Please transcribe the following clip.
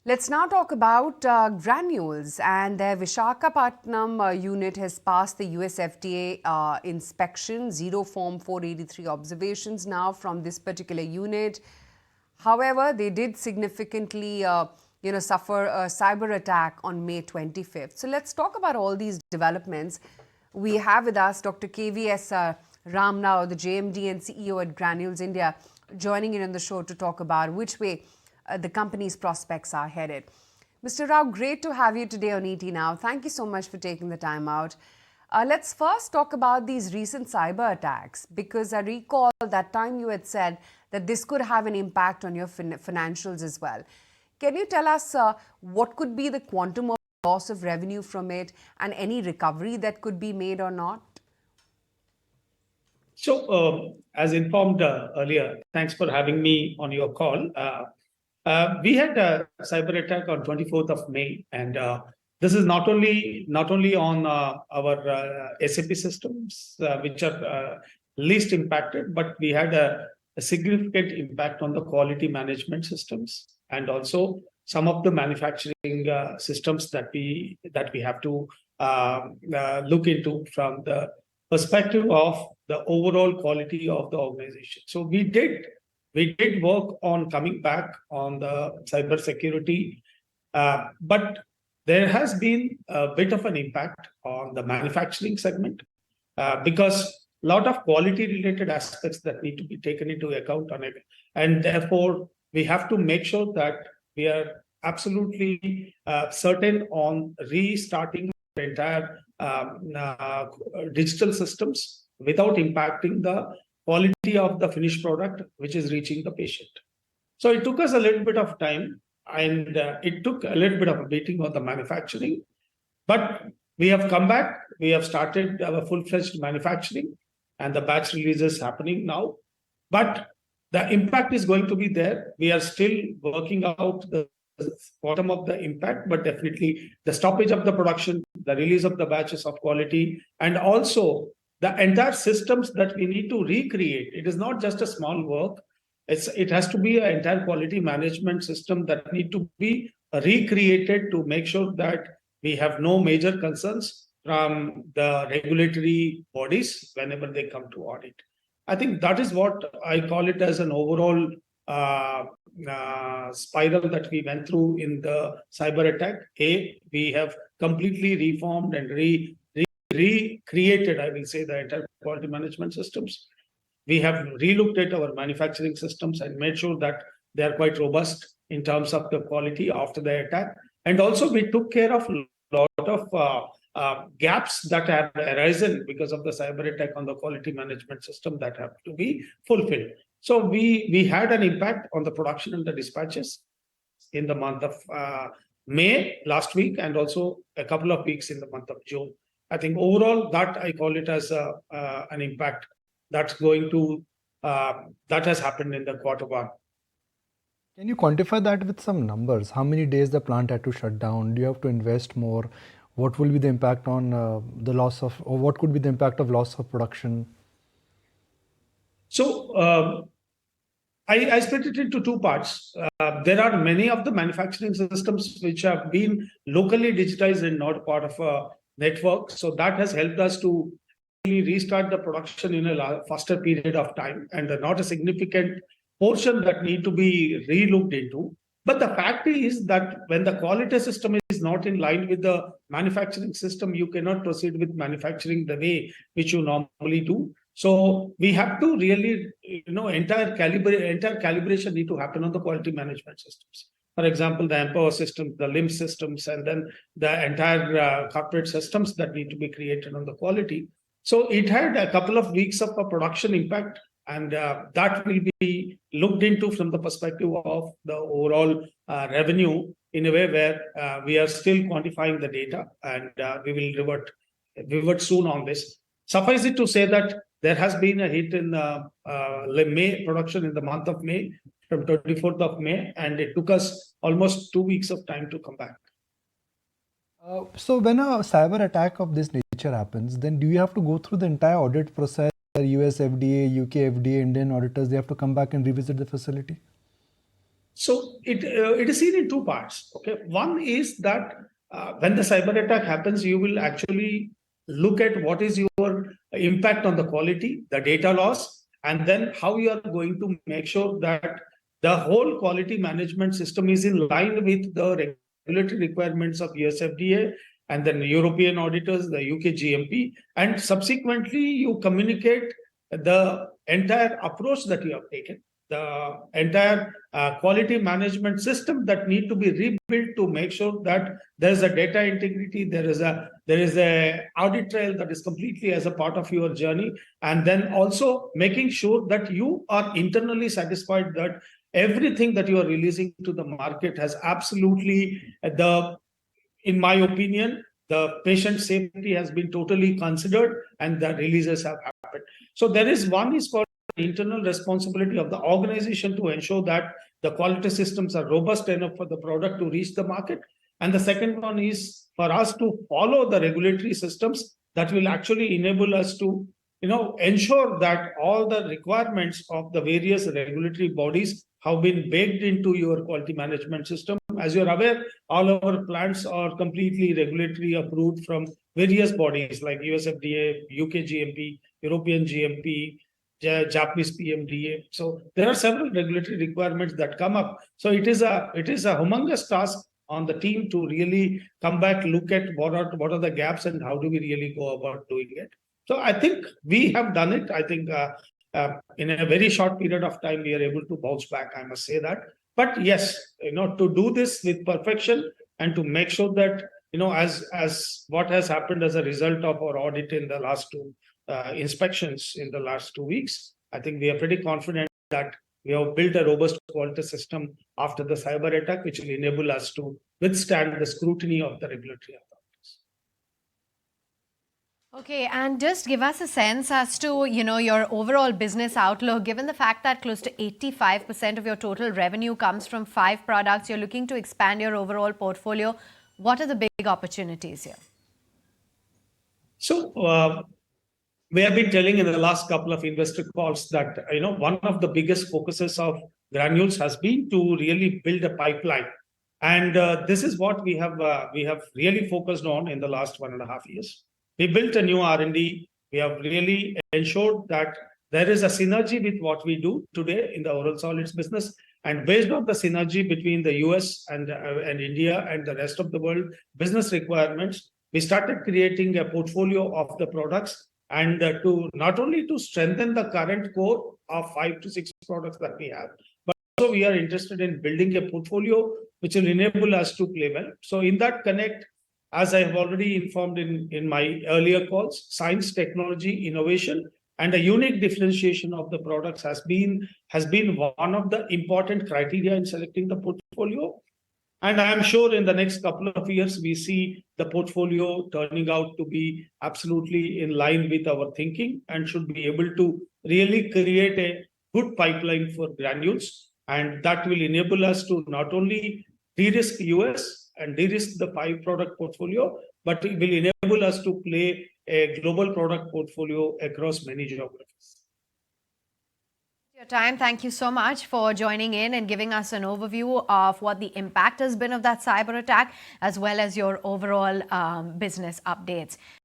Let's now talk about Granules, and their Viskhapatnam unit has passed the USFDA inspection, zero form 483 observations now from this particular unit. However, they did significantly suffer a cyber attack on May 25th. So let's talk about all these developments. We have with us Dr. KVS Ramnao, the JMD and CEO at Granules India, joining in on the show to talk about which way the company's prospects are headed. Mr. Rao, great to have you today on ET Now. Thank you so much for taking the time out. Let's first talk about these recent cyber attacks, because I recall that time you had said that this could have an impact on your financials as well. Can you tell us what could be the quantum of loss of revenue from it and any recovery that could be made or not? So, as informed earlier, thanks for having me on your call. We had a cyber attack on 24th of May, and this is not only on our SAP systems, which are least impacted, but we had a significant impact on the quality management systems and also some of the manufacturing systems that we have to look into from the perspective of the overall quality of the organization. So we did work on coming back on the cyber security, but there has been a bit of an impact on the manufacturing segment because a lot of quality related aspects that need to be taken into account on it. And therefore, we have to make sure that we are absolutely certain on restarting the entire digital systems without impacting the quality of the finished product which is reaching the patient. So it took us a little bit of time, and it took a little bit of a beating on the manufacturing, but we have come back. We have started our full-fledged manufacturing, and the batch release is happening now. But the impact is going to be there. We are still working out the bottom of the impact, but definitely the stoppage of the production, the release of the batches of quality, and also the entire systems that we need to recreate. It is not just a small work. It has to be an entire quality management system that need to be recreated to make sure that we have no major concerns from the regulatory bodies whenever they come to audit. I think that is what I call it as an overall spiral that we went through in the cyber attack. We have completely reformed and recreated, I will say, the entire quality management systems. We have relooked at our manufacturing systems and made sure that they are quite robust in terms of the quality after the attack. And also we took care of a lot of gaps that have arisen because of the cyber attack on the quality management system that have to be fulfilled. So we had an impact on the production and the dispatches in the month of May last week, and also a couple of weeks in the month of June. I think overall that I call it as an impact that's going to that has happened in the quarter one. Can you quantify that with some numbers? How many days the plant had to shut down? Do you have to invest more? What will be the impact on the loss of, or what could be the impact of loss of production? So I split it into two parts. There are many of the manufacturing systems which have been locally digitized and not part of a network. So that has helped us to restart the production in a faster period of time, and not a significant portion that need to be re-looked into. But the fact is that when the quality system is not in line with the manufacturing system, you cannot proceed with manufacturing the way which you normally do. So we have to really, entire calibration need to happen on the quality management systems. For example, the Empower systems, the LIMS systems, and then the entire corporate systems that need to be created on the quality. So it had a couple of weeks of a production impact, and that will be looked into from the perspective of the overall revenue in a way where we are still quantifying the data, and we will revert soon on this. Suffice it to say that there has been a hit in May production in the month of May, from 24th of May, and it took us almost 2 weeks of time to come back. So when a cyber attack of this nature happens, then do you have to go through the entire audit process? USFDA, UK FDA, Indian auditors, they have to come back and revisit the facility? So it is seen in two parts. Okay, one is that when the cyber attack happens, you will actually look at what is your impact on the quality, the data loss, and then how you are going to make sure that the whole quality management system is in line with the regulatory requirements of USFDA and then European auditors, the UK GMP, and subsequently you communicate the entire approach that you have taken, the entire quality management system that need to be rebuilt to make sure that there is a data integrity, there is a audit trail that is completely as a part of your journey, and then also making sure that you are internally satisfied that everything that you are releasing to the market has absolutely in my opinion, the patient safety has been totally considered and the releases have happened. So there is one is called internal responsibility of the organization to ensure that the quality systems are robust enough for the product to reach the market. And the second one is for us to follow the regulatory systems that will actually enable us to ensure that all the requirements of the various regulatory bodies have been baked into your quality management system. As you're aware, all our plants are completely regulatory approved from various bodies like USFDA, UK GMP, European GMP, Japanese PMDA. So there are several regulatory requirements that come up. So it is a humongous task on the team to really come back, look at what are the gaps and how do we really go about doing it. So I think we have done it. I think in a very short period of time, we are able to bounce back, I must say that. But yes, to do this with perfection and to make sure that, as what has happened as a result of our audit in the last two inspections in the last 2 weeks, I think we are pretty confident that we have built a robust quality system after the cyber attack, which will enable us to withstand the scrutiny of the regulatory authorities. Okay, and just give us a sense as to, your overall business outlook, given the fact that close to 85% of your total revenue comes from 5 products, you're looking to expand your overall portfolio. What are the big opportunities here? So we have been telling in the last couple of investor calls that, one of the biggest focuses of Granules has been to really build a pipeline. And this is what we have really focused on in the last 1.5 years. We built a new R&D. We have really ensured that there is a synergy with what we do today in the oral solids business. And based on the synergy between the US and India and the rest of the world business requirements, we started creating a portfolio of the products and to not only to strengthen the current core of 5 to 6 products that we have, but also we are interested in building a portfolio which will enable us to play well. So in that connect, as I have already informed in my earlier calls, science, technology, innovation, and a unique differentiation of the products has been one of the important criteria in selecting the portfolio. And I am sure in the next couple of years, we see the portfolio turning out to be absolutely in line with our thinking and should be able to really create a good pipeline for Granules. And that will enable us to not only de-risk US and de-risk the 5 product portfolio, but it will enable us to play a global product portfolio across many geographies. Your time. Thank you so much for joining in and giving us an overview of what the impact has been of that cyber attack, as well as your overall business updates.